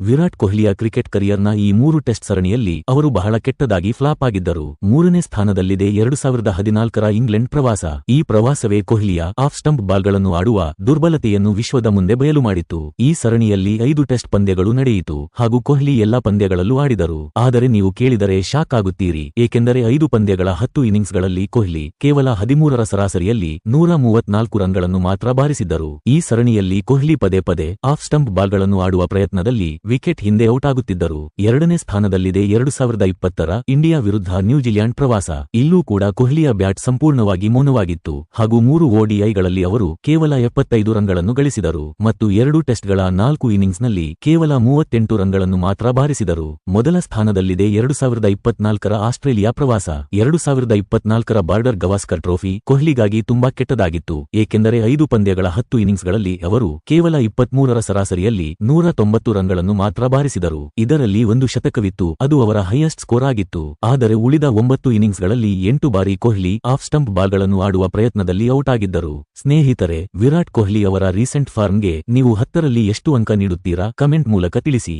Virat ಕೊಹ್ಲಿಯ cricket ಕರಿಯರ್ನ ಈ 3 test ಸರಣಿಯಲ್ಲಿ ಅವರು ಬಹಳ ಕೆಟ್ಟದಾಗಿ ಫ್ಲಾಪ್ ಆಗಿದ್ದರು. 3ನೇ ಸ್ಥಾನದಲ್ಲಿದೆ 2014ರ ಇಂಗ್ಲೆಂಡ್ ಪ್ರವಾಸ. ಈ ಪ್ರವಾಸವೇ ಕೊಹ್ಲಿಯ ಆಫ್ ಸ್ಟಂಪ್ ಬಾಲ್ಗಳನ್ನು ಆಡುವ ದುರ್ಬಲತೆಯನ್ನು ವಿಶ್ವದ ಮುಂದೆ ಬಯಲು ಮಾಡಿತ್ತು. ಈ ಸರಣಿಯಲ್ಲಿ 5 ಟೆಸ್ಟ್ ಪಂದ್ಯಗಳು ನಡೆಯಿತು ಹಾಗೂ ಕೊಹ್ಲಿ ಎಲ್ಲಾ ಪಂದ್ಯಗಳಲ್ಲೂ ಆಡಿದರು. ಆದರೆ ನೀವು ಕೇಳಿದರೆ ಶಾಕ್ ಆಗುತ್ತೀರಿ, ಏಕೆಂದರೆ 5 ಪಂದ್ಯಗಳ 10 ಇನ್ನಿಂಗ್ಸ್ಗಳಲ್ಲಿ ಕೊಹ್ಲಿ ಕೇವಲ 13ರ ಸರಾಸರಿಯಲ್ಲಿ 134 ರನ್ಗಳನ್ನು ಮಾತ್ರ ಬಾರಿಸಿದ್ದರು. ಈ ಸರಣಿಯಲ್ಲಿ ಕೊಹ್ಲಿ ಪದೇ ಪದೇ ಆಫ್ ಸ್ಟಂಪ್ ಬಾಲ್ಗಳನ್ನು ಆಡುವ ಪ್ರಯತ್ನದಲ್ಲಿ ವಿಕೆಟ್ ಹಿಂದೆ ಔಟ್ ಆಗುತ್ತಿದ್ದರು. 2ನೇ ಸ್ಥಾನದಲ್ಲಿದೆ 2020ರ ಇಂಡಿಯಾ ವಿರುದ್ಧ ನ್ಯೂಜಿಲ್ಯಾಂಡ್ ಪ್ರವಾಸ. ಇಲ್ಲೂ ಕೂಡ ಕೊಹ್ಲಿಯ ಬ್ಯಾಟ್ ಸಂಪೂರ್ಣವಾಗಿ ಮೌನವಾಗಿತ್ತು ಹಾಗೂ 3 ODIಗಳಲ್ಲಿ ಅವರು ಕೇವಲ 75 ರನ್ಗಳನ್ನು ಗಳಿಸಿದರು ಮತ್ತು 2 ಟೆಸ್ಟ್ಗಳ 4 ಇನ್ನಿಂಗ್ಸ್ನಲ್ಲಿ ಕೇವಲ 38 ರನ್ಗಳನ್ನು ಮಾತ್ರ ಬಾರಿಸಿದರು. ಮೊದಲ ಸ್ಥಾನದಲ್ಲಿದೆ 2024ರ ಆಸ್ಟ್ರೇಲಿಯಾ ಪ್ರವಾಸ. 2024ರ ಬಾರ್ಡರ್ ಗವಾಸ್ಕರ್ ಟ್ರೋಫಿ ಕೊಹ್ಲಿಗಾಗಿ ತುಂಬಾ ಕೆಟ್ಟದಾಗಿತ್ತು, ಏಕೆಂದರೆ 5 ಪಂದ್ಯಗಳ 10 ಇನ್ನಿಂಗ್ಸ್ಗಳಲ್ಲಿ ಅವರು ಕೇವಲ 23ರ ಸರಾಸರಿಯಲ್ಲಿ 190 ರನ್ಗಳನ್ನು ಮಾತ್ರ ಬಾರಿಸಿದರು. ಇದರಲ್ಲಿ 1 ಶತಕವಿತ್ತು, ಅದು ಅವರ ಹೈಯೆಸ್ಟ್ ಸ್ಕೋರ್ ಆಗಿತ್ತು. ಆದರೆ ಉಳಿದ 9 ಇನ್ನಿಂಗ್ಸ್ಗಳಲ್ಲಿ 8 ಬಾರಿ ಕೊಹ್ಲಿ ಆಫ್ ಸ್ಟಂಪ್ ಬಾಲ್ಗಳನ್ನು ಆಡುವ ಪ್ರಯತ್ನದಲ್ಲಿ ಔಟ್ ಆಗಿದ್ದರು. ಸ್ನೇಹಿತರೆ, ವಿರಾಟ್ ಕೊಹ್ಲಿ ಅವರ ರೀಸೆಂಟ್ ಫಾರ್ಮ್ಗೆ ನೀವು 10ರಲ್ಲಿ ಎಷ್ಟು ಅಂಕ ನೀಡುತ್ತೀರಾ? ಕಮೆಂಟ್ ಮೂಲಕ ತಿಳಿಸಿ.